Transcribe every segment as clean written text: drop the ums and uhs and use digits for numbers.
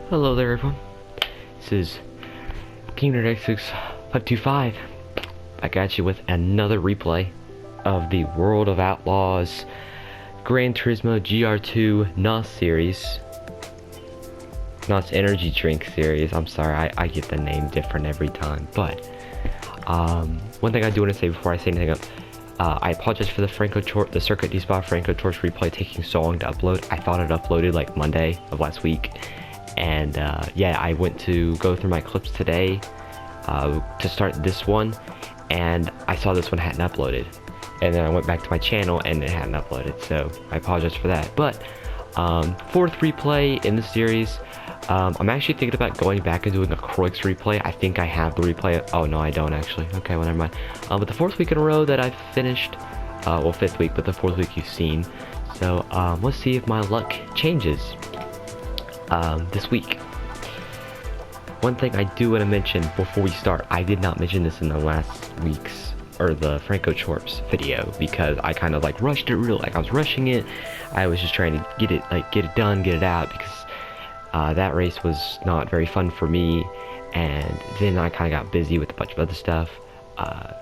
Hello there everyone, this is KingdomX6525 back at you with another replay of the World of Outlaws Gran Turismo GR2 NOS series. NOS energy drink series. I'm sorry, I get the name different every time, but one thing I do want to say before I say anything else, I apologize for the the Circuit D-Spot Franco Torch replay taking so long to upload. I thought it uploaded like Monday of last week. And yeah, I went to go through my clips today to start this one, and I saw this one hadn't uploaded. And then I went back to my channel and it hadn't uploaded, so I apologize for that. But fourth replay in the series. I'm actually thinking about going back and doing a Croix replay. I think I have the replay. Oh no, I don't actually. Okay, well, never mind. But the fourth week in a row that I've finished, well, fifth week, but the fourth week you've seen. So let's see if my luck changes this week. One thing I do want to mention before we start, I did not mention this in the last week's or the Franco Torps video because I kind of like rushed it I was rushing it. I was just trying to get it done, get it out, because that race was not very fun for me, and then I kind of got busy with a bunch of other stuff. A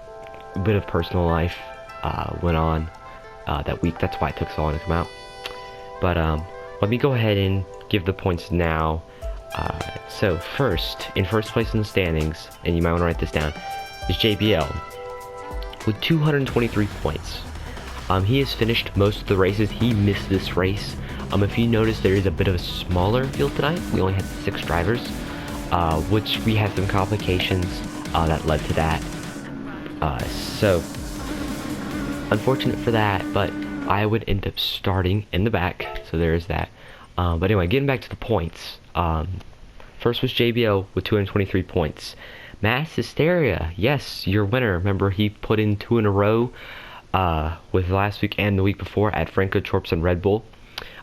bit of personal life went on that week. That's why it took so long to come out. But let me go ahead and give the points now. So in first place in the standings, and you might want to write this down, is JBL with 223 points. He has finished most of the races. He missed this race. If you notice, there is a bit of a smaller field tonight. We only had 6 drivers, which we had some complications that led to that. So unfortunate for that, but I would end up starting in the back, so there is that. But anyway, getting back to the points. First was JBL with 223 points. Mass Hysteria, yes, your winner. Remember, he put in 2 in a row with last week and the week before at Franco Torps and Red Bull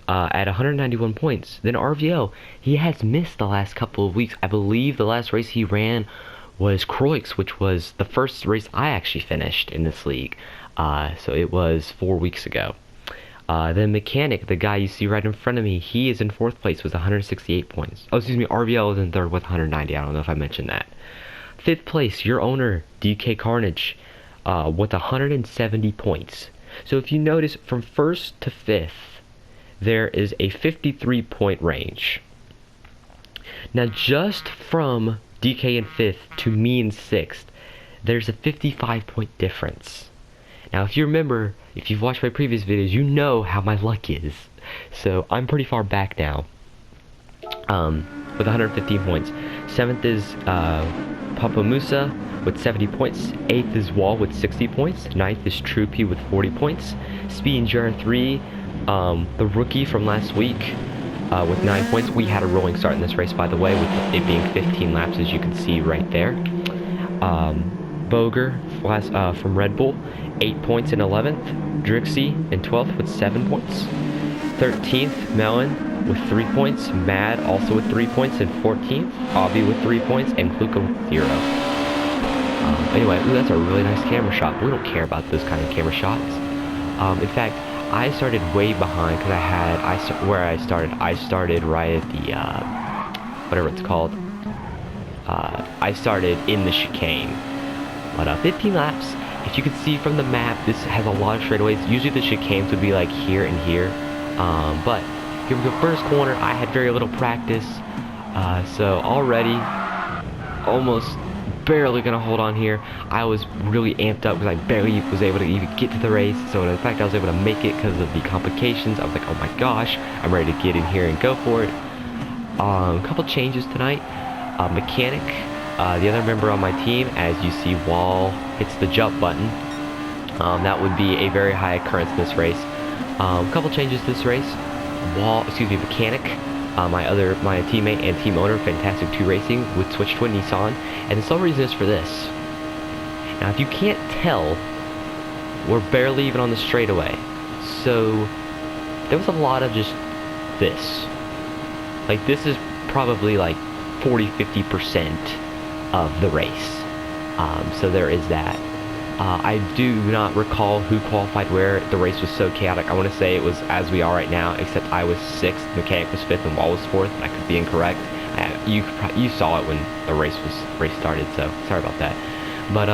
at 191 points. Then RVL, he has missed the last couple of weeks. I believe the last race he ran was Croix, which was the first race I actually finished in this league. So it was 4 weeks ago. Then Mechanic, the guy you see right in front of me, he is in 4th place with 168 points. Oh, excuse me, RVL is in 3rd with 190. I don't know if I mentioned that. 5th place, your owner, DK Carnage, with 170 points. So if you notice, from 1st to 5th, there is a 53-point range. Now, just from DK in 5th to me in 6th, there's a 55-point difference. Now, if you remember, if you've watched my previous videos, you know how my luck is. So I'm pretty far back now, with 115 points. 7th is Papa Musa with 70 points. 8th is Wall with 60 points. 9th is Troopy with 40 points. Speed and GR3, the rookie from last week, with 9 points. We had a rolling start in this race, by the way, with it being 15 laps, as you can see right there. Boger from Red Bull, 8 points in 11th. Drixie in 12th with 7 points. 13th, Melon with 3 points. Mad also with 3 points in 14th. Avi with 3 points, and Kluka with 0. Anyway, ooh, that's a really nice camera shot. We don't care about those kind of camera shots. In fact, I started way behind because I started right at the whatever it's called. I started in the chicane. But 15 laps. If you can see from the map, this has a lot of straightaways. Usually the chicanes would be like here and here. But here we go, first corner. I had very little practice. So already, almost barely gonna hold on here. I was really amped up because I barely was able to even get to the race. So in fact, I was able to make it because of the complications. I was like, oh my gosh, I'm ready to get in here and go for it. A couple changes tonight. Mechanic, the other member on my team, as you see, Wall hits the jump button. That would be a very high occurrence in this race. A couple changes to this race. Mechanic, my teammate and team owner, Fantastic 2 Racing, would switch to a Nissan, and the sole reason is for this. Now, if you can't tell, we're barely even on the straightaway, so there was a lot of just this. Like, this is probably like 40-50% of the race. So there is that. I do not recall who qualified where. The race was so chaotic. I want to say it was as we are right now, except I was 6th, Mechanic was 5th, and Wall was 4th. I could be incorrect. You saw it when the race started, so sorry about that. But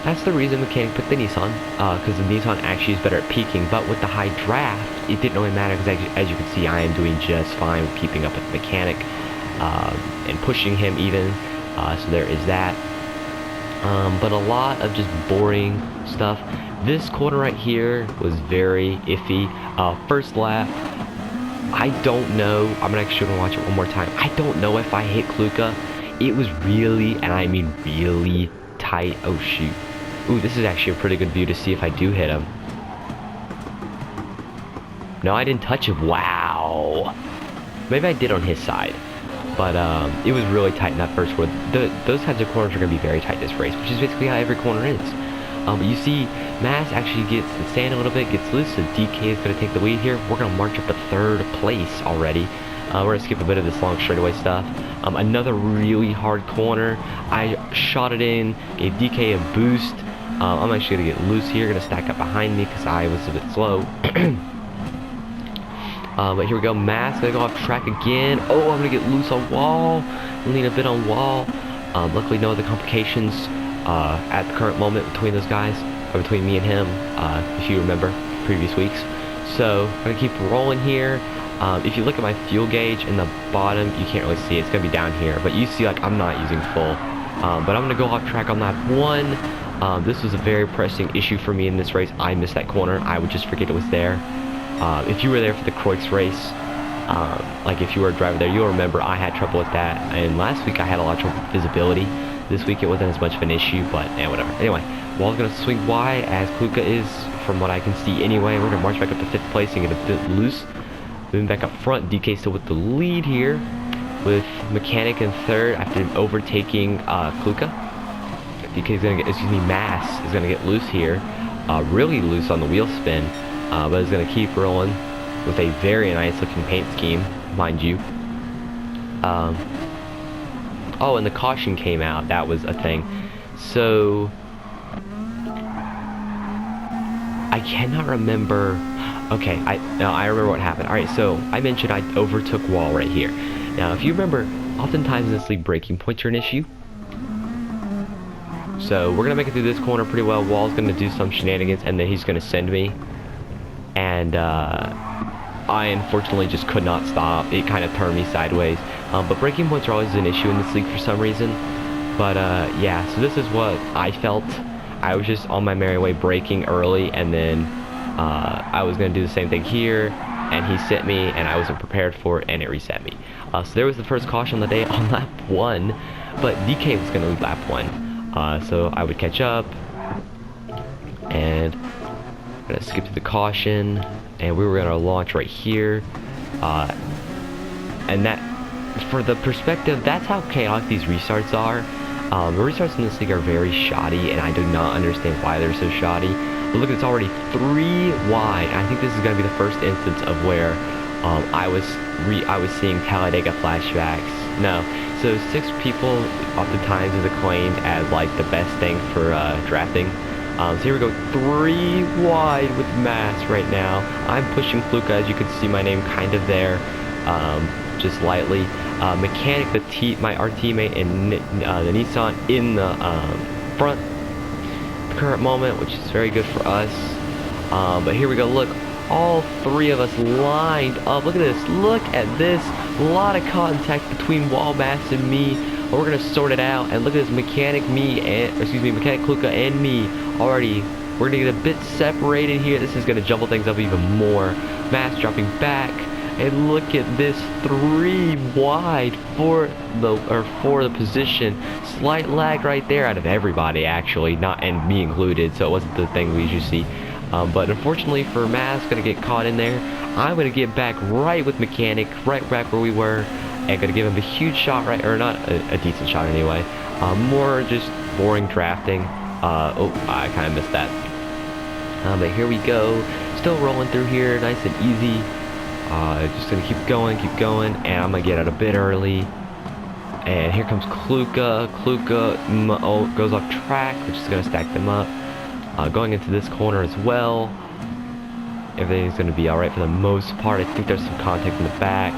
that's the reason Mechanic picked the Nissan, because the Nissan actually is better at peaking. But with the high draft, it didn't really matter because as you can see, I am doing just fine with keeping up with the Mechanic and pushing him even. So there is that. But a lot of just boring stuff. This corner right here was very iffy. First lap, I don't know. I'm actually gonna watch it one more time. I don't know if I hit Kluka. It was really, and I mean really tight. Oh shoot. Ooh, this is actually a pretty good view to see if I do hit him. No, I didn't touch him. Wow. Maybe I did on his side. But it was really tight in that first corner. Those types of corners are going to be very tight this race, which is basically how every corner is. But you see, Mass actually gets the sand a little bit, gets loose, so DK is going to take the lead here. We're going to march up to 3rd place already. We're going to skip a bit of this long straightaway stuff. Another really hard corner. I shot it in, gave DK a boost. I'm actually going to get loose here, going to stack up behind me because I was a bit slow. But here we go, Mass gonna go off track again. Oh, I'm gonna get loose on wall, lean a bit on wall. Luckily, no other complications at the current moment between those guys, or between me and him, if you remember previous weeks. So I'm gonna keep rolling here. If you look at my fuel gauge in the bottom, you can't really see it. It's gonna be down here, but you see like I'm not using full. But I'm gonna go off track on lap 1. This was a very pressing issue for me in this race. I missed that corner. I would just forget it was there. If you were there for the Croix race, like if you were a driver there, you'll remember I had trouble with that. And last week I had a lot of trouble with visibility. This week it wasn't as much of an issue, but yeah, whatever. Anyway, Wall's going to swing wide as Kluka is, from what I can see anyway. We're going to march back up to 5th place and get a bit loose. Moving back up front, DK still with the lead here, with Mechanic in 3rd after overtaking Kluka. DK is going to get, Mass is going to get loose here, really loose on the wheel spin. But it's going to keep rolling with a very nice looking paint scheme, mind you. Oh, and the caution came out. That was a thing. So I cannot remember. Okay, I remember what happened. Alright, so I mentioned I overtook Wall right here. Now, if you remember, oftentimes in this league, braking points are an issue. So we're going to make it through this corner pretty well. Wall's going to do some shenanigans, and then he's going to send me. And I unfortunately just could not stop. It kind of turned me sideways. But braking points are always an issue in this league for some reason. But yeah, so this is what I felt. I was just on my merry way braking early, and then I was going to do the same thing here, and he sent me, and I wasn't prepared for it, and it reset me. So there was the first caution of the day on lap 1, but DK was going to lead lap 1. So I would catch up, and gonna skip to the caution, and we were gonna launch right here, and that, for the perspective, that's how chaotic these restarts are. The restarts in this league are very shoddy, and I do not understand why they're so shoddy. But look, it's already 3 wide. I think this is gonna be the first instance of where I was seeing Talladega flashbacks. No, so 6 people oftentimes is acclaimed as like the best thing for drafting. So here we go, 3 wide with Mass right now. I'm pushing Kluka, as you can see my name kind of there, just lightly. Mechanic, our teammate, and the Nissan in the front at the current moment, which is very good for us. But here we go, look, all 3 of us lined up. Look at this, look at this. A lot of contact between Wall, Mass, and me. We're gonna sort it out, and look at this, Mechanic Kluka and me already. We're gonna get a bit separated here. This is gonna jumble things up even more. Mass dropping back, and look at this, 3 wide for the position. Slight lag right there out of everybody, actually, and me included. So it wasn't the thing we usually see. But unfortunately for Mass, gonna get caught in there. I'm gonna get back right with Mechanic, right back where we were. And gonna give him a huge shot, right, or not a decent shot anyway. More just boring drafting. Oh, I kind of missed that. But here we go, still rolling through here, nice and easy. Just gonna keep going, and I'm gonna get out a bit early. And here comes Kluka. Kluka goes off track, which is gonna stack them up. Going into this corner as well. Everything's gonna be all right for the most part. I think there's some contact in the back.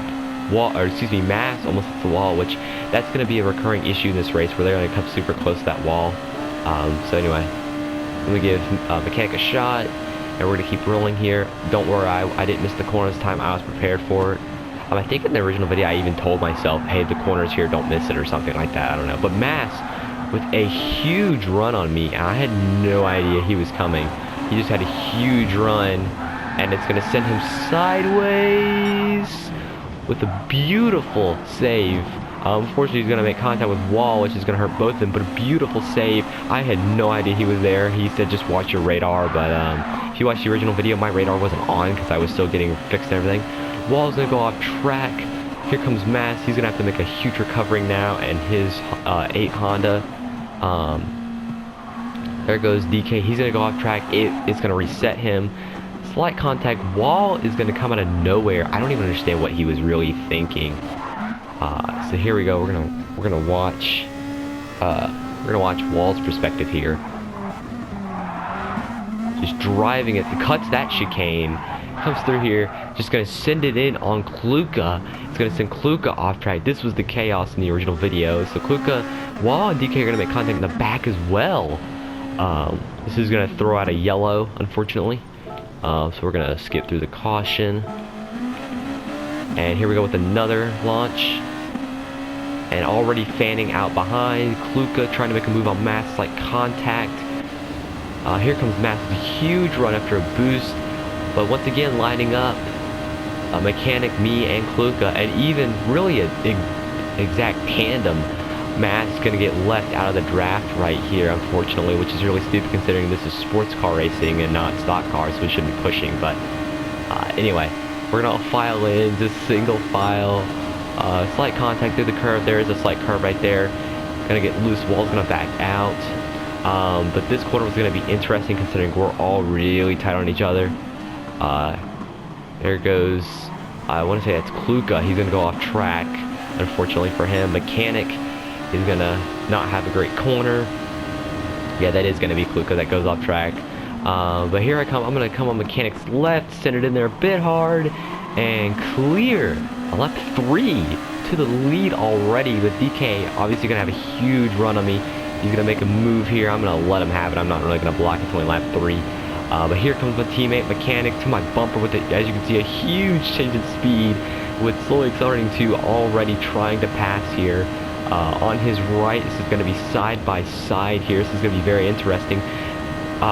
Wall, or excuse me, Mass almost hits the wall, which that's going to be a recurring issue in this race where they're going to come super close to that wall. So anyway, let me give Mechanic a shot, and we're going to keep rolling here. Don't worry, I didn't miss the corner this time. I was prepared for it. I think in the original video I even told myself, hey, the corner's here, don't miss it, or something like that. I don't know. But Mass with a huge run on me, and I had no idea he was coming. He just had a huge run, and it's going to send him sideways with a beautiful save. Unfortunately, he's going to make contact with wall, which is going to hurt both of them, but a beautiful save. I had no idea he was there. He said just watch your radar, but if you watch the original video, my radar wasn't on because I was still getting fixed and everything. Wall's going to go off track. Here comes Mass. He's going to have to make a huge recovering now, and his 8 Honda. There goes DK. He's going to go off track. It's going to reset him. Slight contact. Wall is going to come out of nowhere. I don't even understand what he was really thinking. So here we go. We're gonna watch Wall's perspective here. Just driving it. Cuts that chicane. Comes through here. Just gonna send it in on Kluka. It's gonna send Kluka off track. This was the chaos in the original video. So Kluka, Wall, and DK are gonna make contact in the back as well. This is gonna throw out a yellow, unfortunately. So we're gonna skip through the caution. And here we go with another launch. And already fanning out behind. Kluka trying to make a move on Mass, like contact. Here comes Mass with a huge run after a boost. But once again, lining up a Mechanic, me, and Kluka. And even really an exact tandem. Mass is going to get left out of the draft right here, unfortunately, which is really stupid considering this is sports car racing and not stock cars, so we shouldn't be pushing. But anyway, we're going to file in, just single file. Slight contact through the curve. There is a slight curve right there. Gonna get loose. Wall's gonna back out. But this corner was gonna be interesting considering we're all really tight on each other. There goes. I want to say that's Kluka. He's gonna go off track. Unfortunately for him, Mechanic is gonna not have a great corner. Yeah, that is gonna be Kluka that goes off track. But here I come. I'm gonna come on Mechanic's left, send it in there a bit hard, and clear. Lap 3 to the lead already, with DK obviously going to have a huge run on me. He's going to make a move here. I'm going to let him have it. I'm not really going to block it until lap 3. But here comes my teammate Mechanic to my bumper with, as you can see, a huge change in speed, with slowly accelerating to already trying to pass here. On his right, this is going to be side by side here. This is going to be very interesting.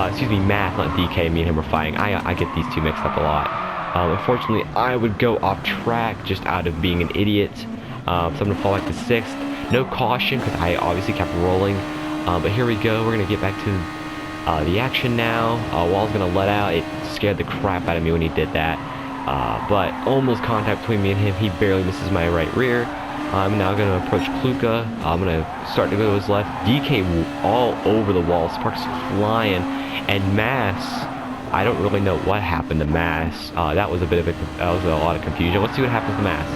Excuse me, Math, not DK. Me and him are fighting. I get these two mixed up a lot. Unfortunately, I would go off track just out of being an idiot. So I'm going to fall back to 6th. No caution because I obviously kept rolling. But here we go. We're going to get back to the action now. Wall's going to let out. It scared the crap out of me when he did that. But almost contact between me and him. He barely misses my right rear. I'm now going to approach Kluka. I'm going to start to go to his left. DK all over the wall. Sparks flying. And Mass, I don't really know what happened to Mass. That was a lot of confusion. Let's see what happens to Mass.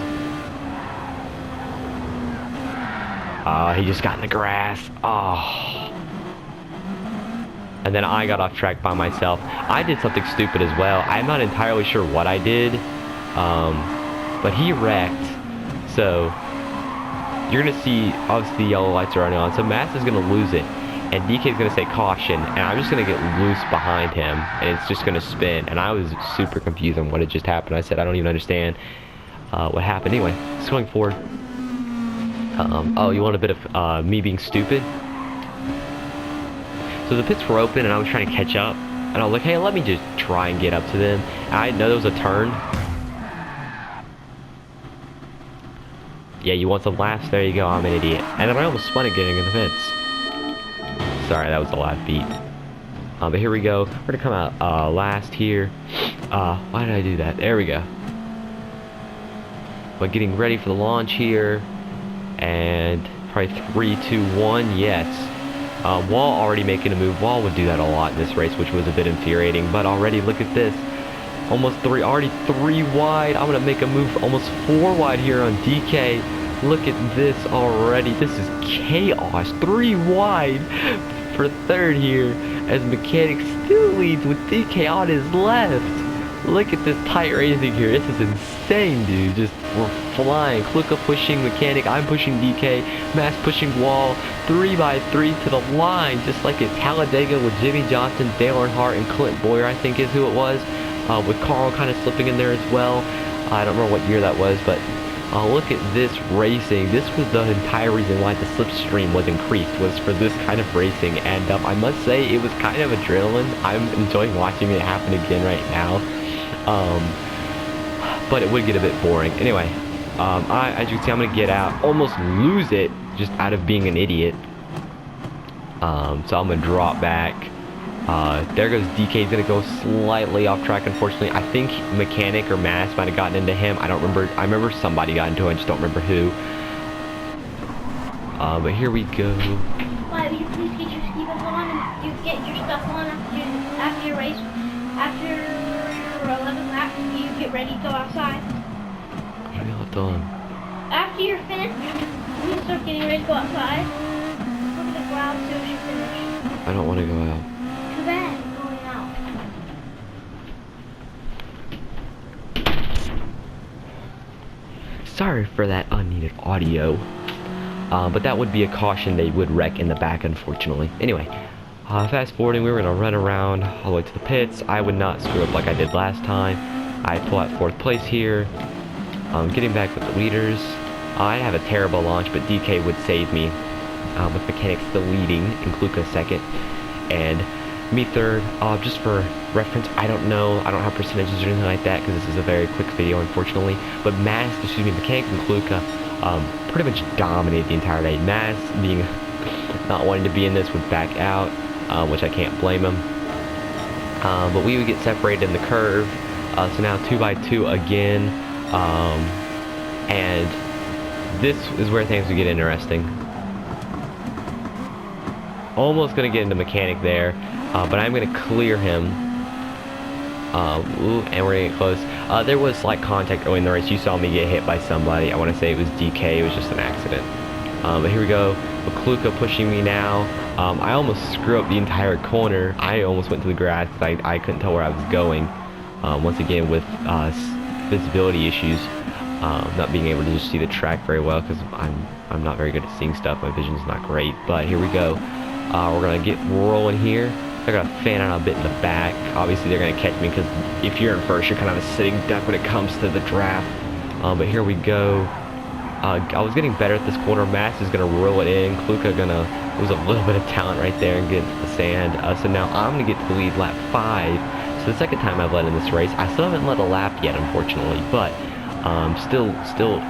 He just got in the grass. Oh. And then I got off track by myself. I did something stupid as well. I'm not entirely sure what I did. But he wrecked. So you're gonna see obviously the yellow lights are on. So Mass is gonna lose it. And DK is going to say caution, and I'm just going to get loose behind him, and it's just going to spin. And I was super confused on what had just happened. I said, I don't even understand what happened. Anyway, just going forward. Oh, you want a bit of me being stupid? So the pits were open, and I was trying to catch up. And I was like, hey, let me just try and get up to them. And I didn't know there was a turn. Yeah, you want some laughs? There you go, I'm an idiot. And then I almost spun it getting in the pits. Sorry, that was a loud beat. But here we go. We're gonna come out last here. Why did I do that? There we go. But getting ready for the launch here. And probably 3, 2, 1. Yes. Wall already making a move. Wall would do that a lot in this race, which was a bit infuriating. But already, look at this. Already 3 wide. I'm gonna make a move almost 4 wide here on DK. Look at this already. This is chaos. 3 wide for 3rd here, as Mechanic still leads with DK on his left. Look at this tight racing here. This is insane, dude. Just, we're flying. Kluka pushing Mechanic. I'm pushing DK. Mass pushing Wall. 3x3 to the line. Just like at Talladega with Jimmy Johnson, Dale Earnhardt, and Clint Boyer, I think is who it was. With Carl kind of slipping in there as well. I don't remember what year that was, but look at this racing. This was the entire reason why the slipstream was increased, was for this kind of racing. And I must say, it was kind of adrenaline. I'm enjoying watching it happen again right now. But it would get a bit boring. Anyway, as you can see, I'm going to get out, almost lose it, just out of being an idiot. So I'm going to drop back. There goes DK. He's going to go slightly off track, unfortunately. I think Mechanic or Mass might have gotten into him. I don't remember. I remember somebody got into him. I just don't remember who. But here we go. Why, will you please get your ski boots on and you get your stuff on after your race? After your 11th lap, you get ready to go outside. What are y'all doing? After you're finished, you start getting ready to go outside. Look at the ground as soon as you finish. I don't want to go out. Too bad you're going out. Sorry for that unneeded audio. But that would be a caution they would wreck in the back, unfortunately. Anyway, fast forwarding, we were going to run around all the way to the pits. I would not screw up like I did last time. I pull out 4th place here. Getting back with the leaders. I have a terrible launch, but DK would save me. With Mechanic still leading and Kluka 2nd. And me 3rd. Just for reference, I don't know. I don't have percentages or anything like that because this is a very quick video, unfortunately. But Mechanic and Kluka pretty much dominated the entire day. Mass, being not wanting to be in this, would back out, which I can't blame him. But we would get separated in the curve. So now 2x2 again. And this is where things would get interesting. Almost going to get into Mechanic there, but I'm going to clear him. And we're going to get close. There was slight contact early in the race. You saw me get hit by somebody. I want to say it was DK. It was just an accident. But here we go. Kluka pushing me now. I almost screw up the entire corner. I almost went to the grass because I couldn't tell where I was going. Once again with visibility issues. Not being able to just see the track very well because I'm not very good at seeing stuff. My vision's not great. But here we go. We're going to get rolling here. They're going to fan out a bit in the back. Obviously, they're going to catch me because if you're in first, you're kind of a sitting duck when it comes to the draft. But here we go. I was getting better at this corner. Mass is going to roll it in. Kluka going to lose a little bit of talent right there and get into the sand. So now I'm going to get to the lead lap 5. So the second time I've led in this race. I still haven't led a lap yet, unfortunately. But still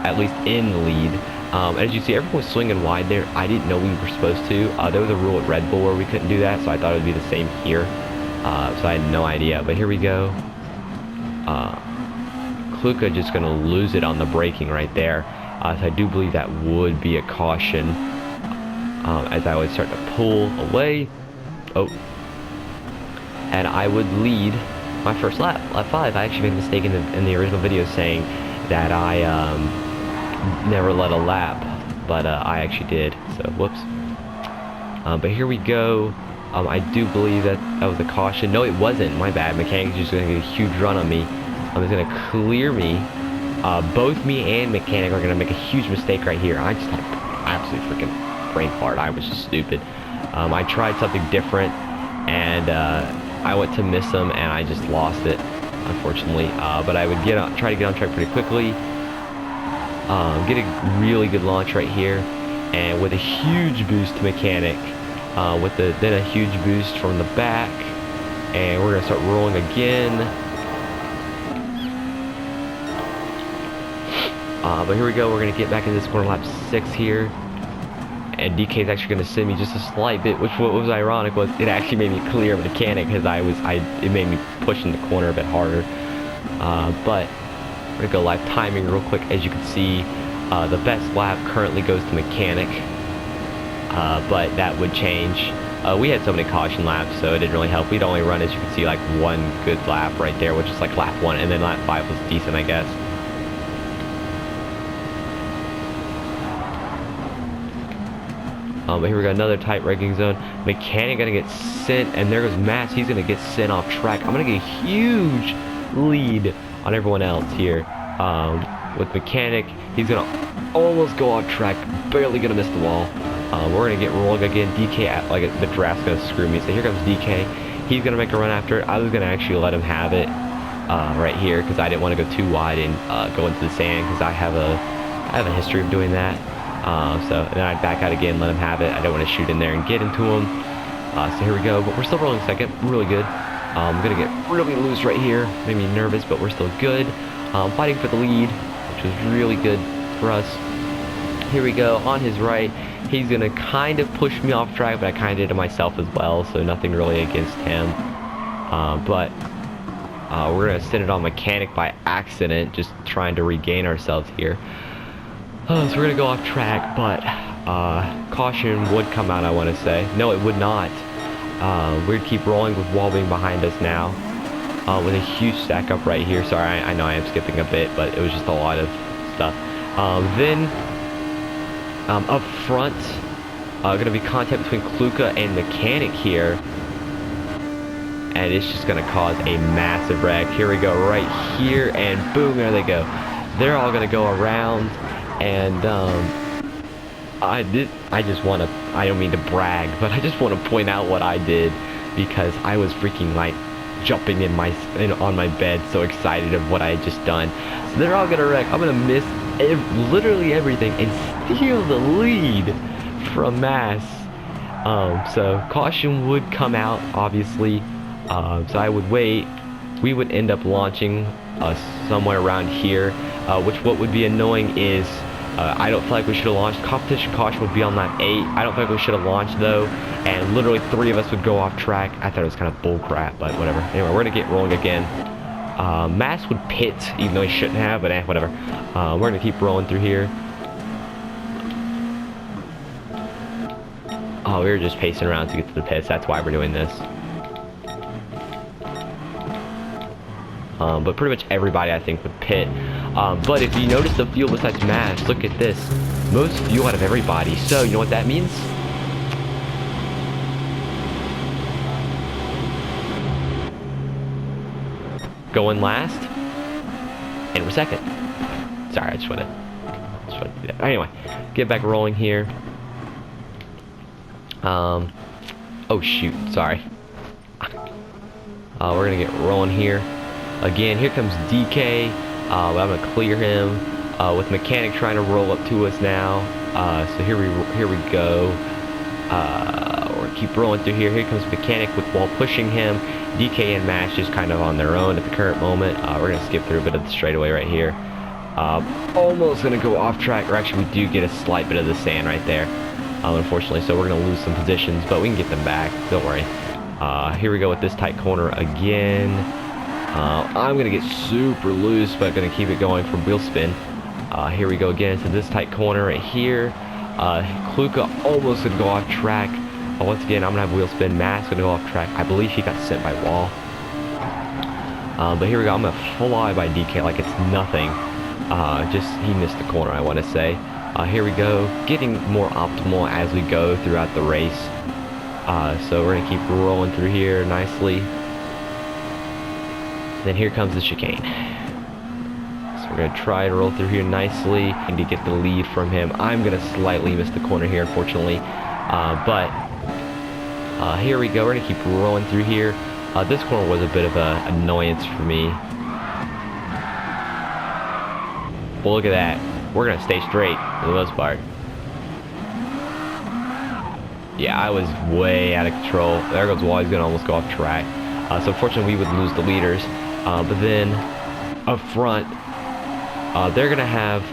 at least in the lead. As you see, everyone was swinging wide there. I didn't know we were supposed to. There was a rule at Red Bull where we couldn't do that, so I thought it would be the same here. So I had no idea. But here we go. Kluka just going to lose it on the braking right there. So I do believe that would be a caution. As I would start to pull away. Oh. And I would lead my first lap, lap 5. I actually made a mistake in the original video saying that I never led a lap, but I actually did, so whoops. But here we go. I do believe that was a caution. No, it wasn't. My bad. Mechanic's just going to get a huge run on me. He's going to clear me. Both me and Mechanic are going to make a huge mistake right here. I just had an absolute freaking brain fart. I was just stupid. I tried something different, and I went to miss them, and I just lost it, unfortunately. But I would try to get on track pretty quickly. Get a really good launch right here, and with a huge boost to Mechanic, then a huge boost from the back, and we're gonna start rolling again. But here we go. We're gonna get back into this corner, lap 6 here, and DK is actually gonna send me just a slight bit, which what was ironic was it actually made me clear Mechanic because it made me push in the corner a bit harder. But we're going to go live timing real quick. As you can see, the best lap currently goes to Mechanic, but that would change. We had so many caution laps, so it didn't really help. We'd only run, as you can see, like one good lap right there, which is like lap 1, and then lap 5 was decent, I guess. But here we got another tight braking zone. Mechanic going to get sent, and there goes Mass. He's going to get sent off track. I'm going to get a huge lead on everyone else here. With Mechanic, he's gonna almost go off track, barely gonna miss the wall. We're gonna get rolling again. DK, like the draft's gonna screw me. So here comes DK. He's gonna make a run after it. I was gonna actually let him have it right here because I didn't want to go too wide and go into the sand because I have a history of doing that. So then I'd back out again, let him have it. I don't want to shoot in there and get into him. So here we go. But we're still rolling second. Really good. I'm gonna get really loose right here. Made me nervous, but we're still good. Fighting for the lead, which was really good for us. Here we go. On his right, he's gonna kind of push me off track, but I kind of did it myself as well, so nothing really against him. But we're gonna send it on Mechanic by accident, just trying to regain ourselves here. So we're gonna go off track, but caution would come out, I want to say. No, it would not. We'd keep rolling with wall being behind us now, with a huge stack up right here. Sorry, I know I am skipping a bit, but it was just a lot of stuff. Then up front, gonna be contact between Kluka and Mechanic here, and it's just gonna cause a massive wreck. Here we go, right here, and boom, there they go. They're all gonna go around, and I just want to, I don't mean to brag, but I just want to point out what I did, because I was freaking like jumping on my bed, so excited of what I had just done. So they're all gonna wreck. I'm gonna miss literally everything and steal the lead from Mass. So caution would come out, obviously. So I would wait. We would end up launching somewhere around here, which what would be annoying is I don't feel like we should have launched. Competition caution would be on lap 8. I don't think we should have launched though, and literally 3 of us would go off track. I thought it was kind of bull crap, but whatever. Anyway, we're gonna get rolling again. Mass would pit, even though he shouldn't have, but whatever. We're gonna keep rolling through here. Oh, we were just pacing around to get to the pits. That's why we're doing this. But pretty much everybody, I think, would pit. But if you notice the fuel besides Mass, look at this. Most fuel out of everybody. So, you know what that means? Going last, and we're second. Sorry, I just want to do that. Anyway, get back rolling here. Oh shoot, sorry. We're gonna get rolling here. Again, here comes DK. I'm gonna clear him with Mechanic trying to roll up to us now. So here we go. We're gonna keep rolling through here. Here comes Mechanic while pushing him. DK and Mash just kind of on their own at the current moment. We're gonna skip through a bit of the straightaway right here. Almost gonna go off track, or actually we do get a slight bit of the sand right there, unfortunately. So we're gonna lose some positions, but we can get them back. Don't worry. Here we go with this tight corner again. I'm gonna get super loose, but gonna keep it going from wheel spin. Here we go again to this tight corner right here. Kluka almost gonna go off track. Once again, I'm gonna have wheel spin. Mass gonna go off track. I believe he got sent by wall. But here we go. I'm gonna fly by DK like it's nothing. Just he missed the corner, I want to say. Here we go, getting more optimal as we go throughout the race. So we're gonna keep rolling through here nicely. Then here comes the chicane. So we're gonna try to roll through here nicely and to get the lead from him. I'm gonna slightly miss the corner here, unfortunately. But here we go. We're gonna keep rolling through here. This corner was a bit of an annoyance for me. Well, look at that. We're gonna stay straight for the most part. Yeah, I was way out of control. There goes Wall. He's gonna almost go off track. So unfortunately, we would lose the leaders. But then up front, they're gonna have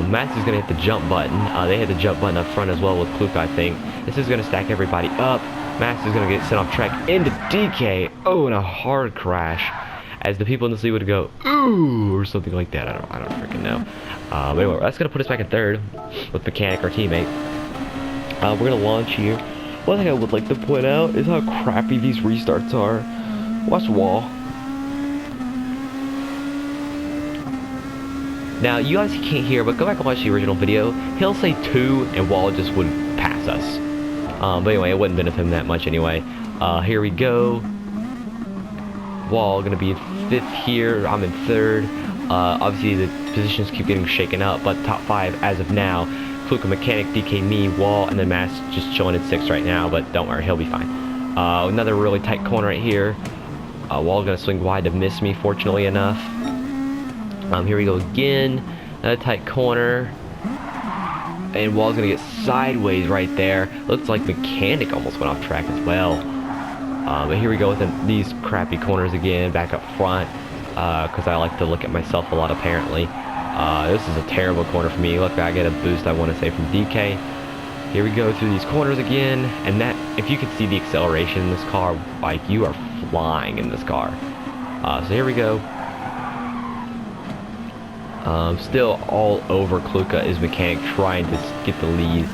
Max is gonna hit the jump button. They hit the jump button up front as well with Kluka, I think. This is gonna stack everybody up. Max is gonna get sent off track into DK. Oh, and a hard crash, as the people in the lead would go ooh or something like that. I don't freaking know. But anyway, that's gonna put us back in third with Mechanic, our teammate. We're gonna launch here. One thing I would like to point out is how crappy these restarts are. Watch Wall. Now, you obviously can't hear, but go back and watch the original video. He'll say 2, and Wall just would pass us. But anyway, it wouldn't benefit him that much anyway. Here we go. Wall gonna be in 5th here. I'm in 3rd. Obviously, the positions keep getting shaken up, but top 5 as of now. Kluka, Mechanic, DK, me, Wall, and then Mass just chilling at 6th right now, but don't worry, he'll be fine. Another really tight corner right here. Wall gonna swing wide to miss me, fortunately enough. Here we go again. Another tight corner. And Wall's gonna get sideways right there. Looks like Mechanic almost went off track as well. But here we go with these crappy corners again, back up front. Because I like to look at myself a lot, apparently. This is a terrible corner for me. Look, I get a boost, I want to say, from DK. Here we go through these corners again. And that, if you could see the acceleration in this car, like, you are flying in this car. So here we go. Still all over Kluka is Mechanic trying to get the lead.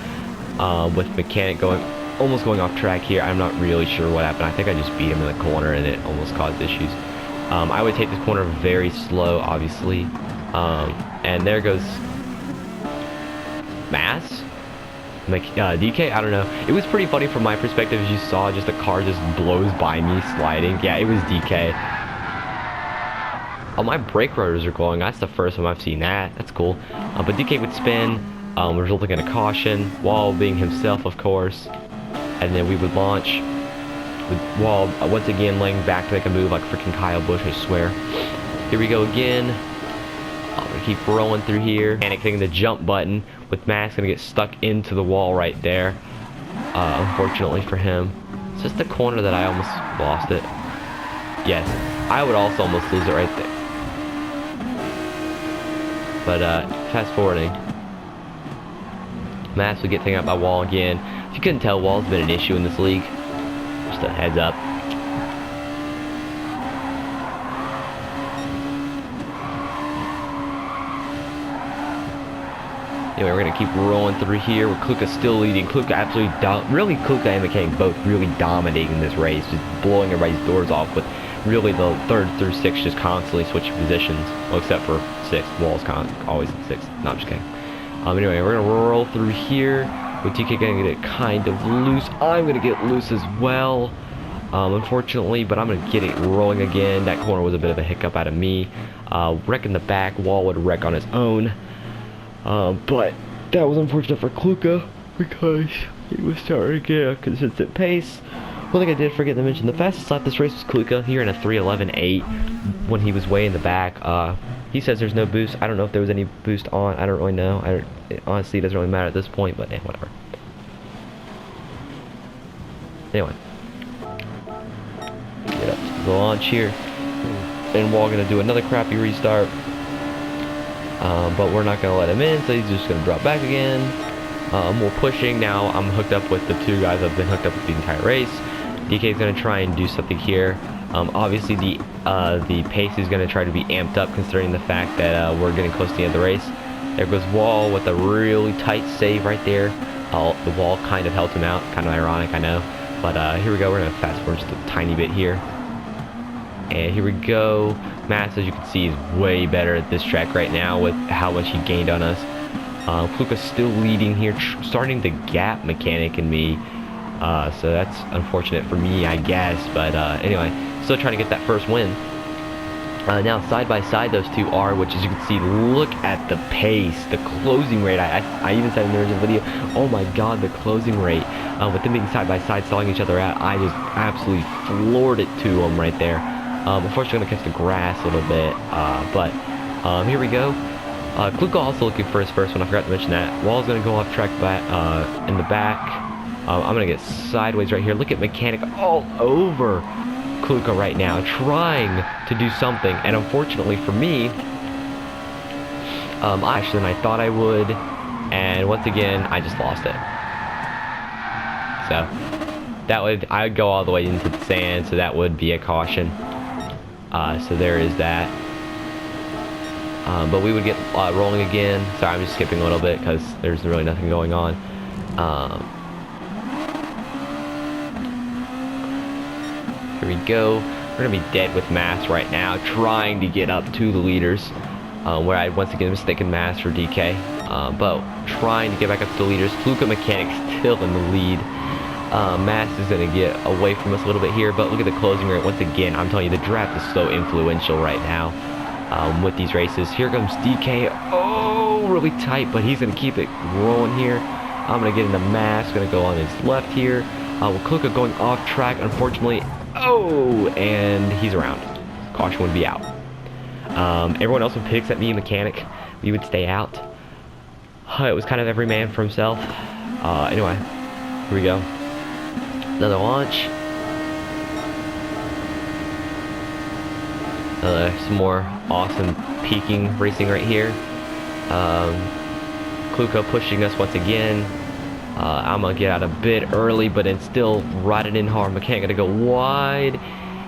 With Mechanic almost going off track here. I'm not really sure what happened. I think I just beat him in the corner and it almost caused issues. I would take this corner very slow, obviously. And there goes Mass? DK? I don't know. It was pretty funny from my perspective as you saw just the car just blows by me sliding. Yeah, it was DK. Oh, my brake rotors are glowing. That's the first time I've seen that. That's cool. But DK would spin, resulting in a caution. Wall being himself, of course. And then we would launch. With Wall once again laying back to make a move like freaking Kyle Busch, I swear. Here we go again. I'm gonna keep rolling through here. And hitting the jump button with Max gonna get stuck into the wall right there. Unfortunately for him. It's just the corner that I almost lost it. Yes, I would also almost lose it right there. But fast forwarding. Max would get taken out by Wall again. If you couldn't tell, Wall's been an issue in this league. Just a heads up. Anyway, we're gonna keep rolling through here. With Kluka still leading. Kluka absolutely Kluka and Mechanic both really dominating this race, just blowing everybody's doors off. With really the 3rd through 6th just constantly switching positions. Well, except for 6th. Wall's always in 6th. No, I'm just kidding. Anyway, we're gonna roll through here. With TK gonna get kind of loose. I'm gonna get loose as well. Unfortunately, but I'm gonna get it rolling again. That corner was a bit of a hiccup out of me. Wreck in the back. Wall would wreck on his own. But that was unfortunate for Kluka because he was starting to get a consistent pace. One thing I did forget to mention, the fastest lap this race was Kluka here in a 3:11.8 when he was way in the back. He says there's no boost. I don't know if there was any boost on. I don't really know. It honestly doesn't really matter at this point, but whatever. Anyway. Get up to the launch here. And Wall gonna do another crappy restart. But we're not gonna let him in, so he's just gonna drop back again. We're pushing now. I'm hooked up with the 2 guys I've been hooked up with the entire race. DK is gonna try and do something here. Obviously the pace is gonna try to be amped up considering the fact that we're getting close to the end of the race. There goes Wall with a really tight save right there. The Wall kind of held him out. Kind of ironic, I know. But here we go. We're gonna fast forward just a tiny bit here. And here we go. Mass, as you can see, is way better at this track right now with how much he gained on us. Kluka's still leading here, starting to gap Mechanic and me. So that's unfortunate for me, I guess. But anyway, still trying to get that first win. Now, side by side, those 2 are, which as you can see, look at the pace, the closing rate. I even said in the original video, oh my god, the closing rate. With them being side by side, stalling each other out, I just absolutely floored it to them right there. Unfortunately, I'm going to catch the grass a little bit, but here we go. Kluka also looking for his first one. I forgot to mention that. Wall's going to go off track back, in the back. I'm going to get sideways right here. Look at Mechanic all over Kluka right now, trying to do something. And unfortunately for me, faster than I thought I would. And once again, I just lost it. So I would go all the way into the sand, so that would be a caution. So there is that. But we would get rolling again. Sorry, I'm just skipping a little bit because there's really nothing going on. Here we go. We're going to be dead with Mass right now, trying to get up to the leaders. Where I once again mistaken Mass for DK. But trying to get back up to the leaders. Kluka Mechanic still in the lead. Mass is going to get away from us a little bit here, but look at the closing rate. Once again, I'm telling you, the draft is so influential right now with these races. Here comes DK. Oh, really tight, but he's going to keep it rolling here. I'm going to get into Mass, going to go on his left here. With Kluka going off track, unfortunately. Oh, and he's around. Caution would be out. Everyone else would pick except me, Mechanic. We would stay out. It was kind of every man for himself. Anyway, here we go. Another launch. Some more awesome peaking racing right here. Kluka pushing us once again. I'm gonna get out a bit early, but then still riding in hard. Mechanic gonna go wide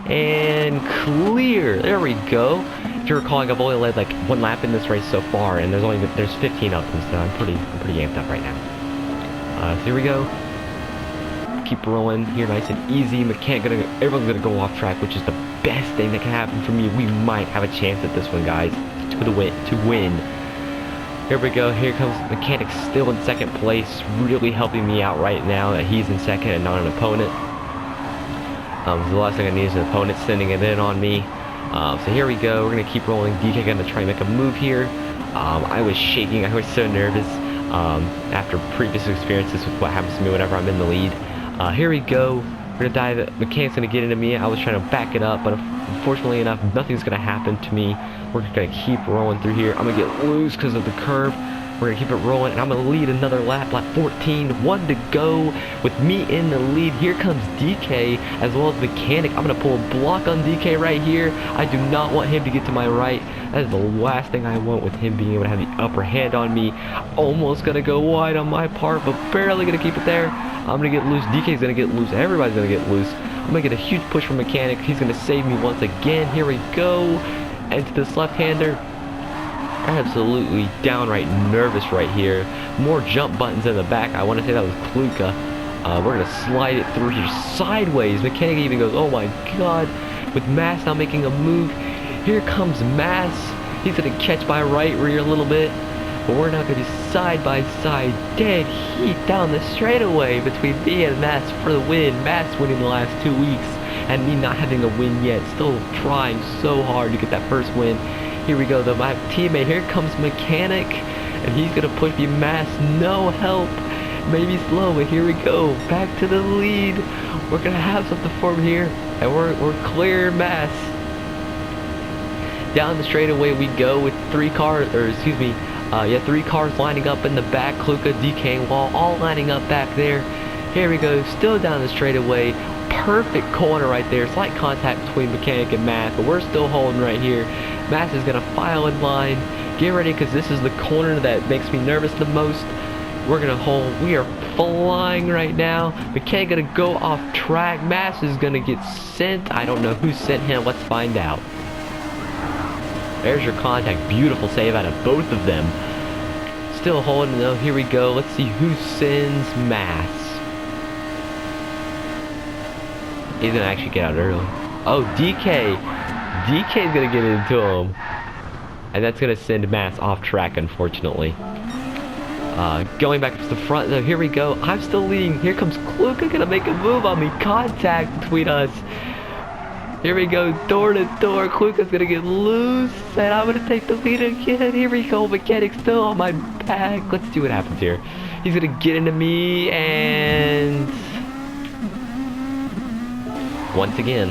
and clear. There we go. If you're recalling, I've only led like 1 lap in this race so far, and there's 15 of them, so I'm pretty amped up right now. So here we go. Keep rolling here, nice and easy. Mechanic everyone's gonna go off track, which is the best thing that can happen for me. We might have a chance at this one, guys, to win. Here we go. Here comes Mechanic, still in second place, really helping me out right now that he's in second and not an opponent. The last thing I need is an opponent sending it in on me. So here we go. We're gonna keep rolling. DK gonna try and make a move here. I was shaking. I was so nervous after previous experiences with what happens to me whenever I'm in the lead. Here we go. We're gonna dive. Mechanic's gonna get into me. I was trying to back it up, but unfortunately enough, nothing's gonna happen to me. We're gonna keep rolling through here. I'm gonna get loose because of the curve. We're gonna keep it rolling, and I'm gonna lead another lap, lap 14. 1 to go with me in the lead. Here comes DK as well as Mechanic. I'm gonna pull a block on DK right here. I do not want him to get to my right. That is the last thing I want, with him being able to have the upper hand on me. Almost gonna go wide on my part, but barely gonna keep it there. I'm gonna get loose. DK's gonna get loose. Everybody's gonna get loose. I'm gonna get a huge push from Mechanic. He's gonna save me once again. Here we go. And to this left-hander. Absolutely downright nervous right here. More jump buttons in the back. I want to say that was Kluka. We're going to slide it through here sideways. Mechanic even goes, oh my god. With Mass now making a move. Here comes Mass. He's going to catch my right rear a little bit. But we're now going to be side by side. Dead heat down the straightaway between me and Mass for the win. Mass winning the last 2 weeks. And me not having a win yet. Still trying so hard to get that first win. Here we go, though. My teammate, here comes Mechanic, and he's gonna push me. Mass, no help. Maybe slow, but here we go. Back to the lead. We're gonna have something for him here, and we're clear Mass. Down the straightaway we go with 3 cars, or excuse me, 3 cars lining up in the back. Kluka, DK, Wall, all lining up back there. Here we go, still down the straightaway. Perfect corner right there. Slight contact between Mechanic and Mass, but we're still holding right here. Mass is gonna file in line. Get ready, because this is the corner that makes me nervous the most. We're gonna hold. We are flying right now. Mechanic gonna go off track. Mass is gonna get sent. I don't know who sent him. Let's find out. There's your contact. Beautiful save out of both of them. Still holding though. Here we go. Let's see who sends Mass. He's gonna actually get out early. Oh, DK. DK's gonna get into him. And that's gonna send Mass off track, unfortunately. Going back to the front though, here we go. I'm still leading. Here comes Kluka, gonna make a move on me. Contact between us. Here we go, door to door. Kluka's gonna get loose, and I'm gonna take the lead again. Here we go, Mechanic still on my back. Let's see what happens here. He's gonna get into me, and once again.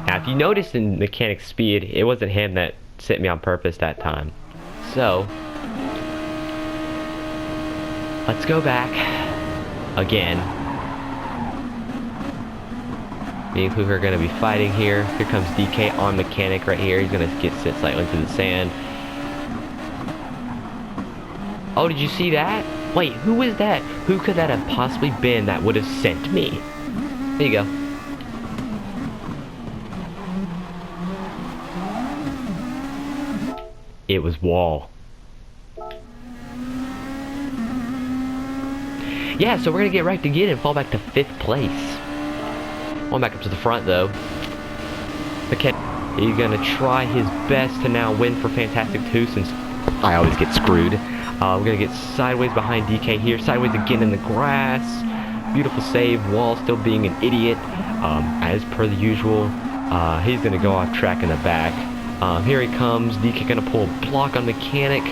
Now, if you notice in Mechanic's speed, it wasn't him that sent me on purpose that time. So, let's go back again. Me and Kluka are going to be fighting here. Here comes DK on Mechanic right here. He's going to get sent slightly into the sand. Oh, did you see that? Wait, who was that? Who could that have possibly been that would have sent me? There you go. It was Wall. Yeah, so we're gonna get right again and fall back to 5th place. Going back up to the front though. Okay, he's gonna try his best to now win for Fantastic 2 since I always get screwed. We're gonna get sideways behind DK here. Sideways again in the grass. Beautiful save. Wall still being an idiot. As per the usual. He's gonna go off track in the back. Here he comes. DK gonna pull a block on Mechanic.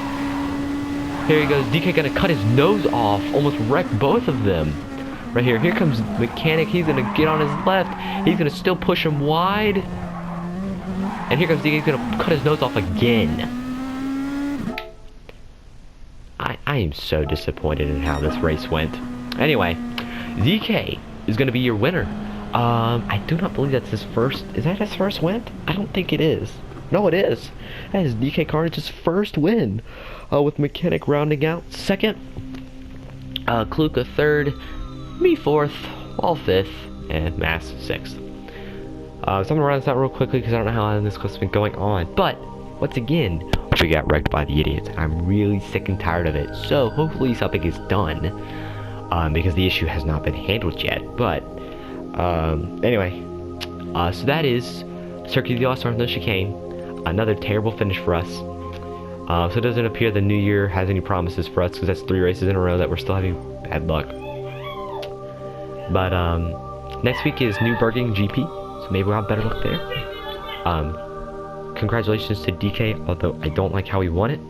Here he goes. DK gonna cut his nose off. Almost wreck both of them. Right here. Here comes Mechanic. He's gonna get on his left. He's gonna still push him wide. And here comes DK. He's gonna cut his nose off again. I am so disappointed in how this race went. Anyway, DK is gonna be your winner. I do not believe that's his first. Is that his first win? I don't think it is. No, it is. That is DK Carnage's first win. With Mechanic rounding out second. Kluka third. Me fourth. All fifth. And Mass sixth. So I'm gonna run this out real quickly because I don't know how long this clip's been going on. But once again, we got wrecked by the idiots. I'm really sick and tired of it. So hopefully something is done. Because the issue has not been handled yet. But anyway, so that is Circuit of the Lost Arms, no Chicane. Another terrible finish for us. So it doesn't appear the new year has any promises for us because that's 3 races in a row that we're still having bad luck. But next week is Nürburgring GP, so maybe we'll have better luck there. Congratulations to DK, although I don't like how he won it.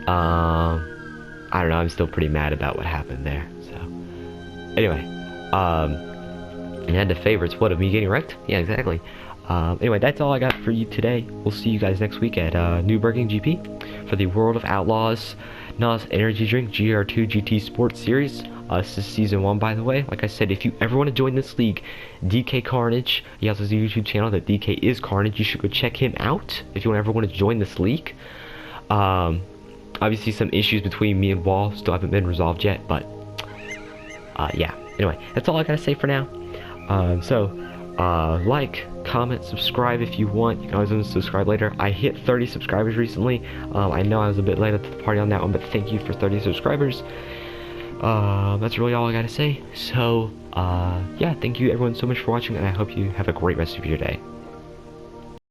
I don't know, I'm still pretty mad about what happened there. So anyway, and the favorites, what, of me getting wrecked? Yeah, exactly. Anyway, that's all I got for you today. We'll see you guys next week at Nürburgring GP for the World of Outlaws NOS Energy Drink GR2 GT Sports Series. This is Season 1, by the way. Like I said, if you ever want to join this league, DK Carnage, he also has a YouTube channel that DK is Carnage. You should go check him out if you ever want to join this league. Obviously, some issues between me and Wall still haven't been resolved yet, but yeah. Anyway, that's all I gotta say for now. Like, comment, subscribe if you want. You can always unsubscribe later. I hit 30 subscribers recently. I know I was a bit late at the party on that one, but thank you for 30 subscribers. That's really all I gotta say. So, yeah, thank you everyone so much for watching, and I hope you have a great rest of your day.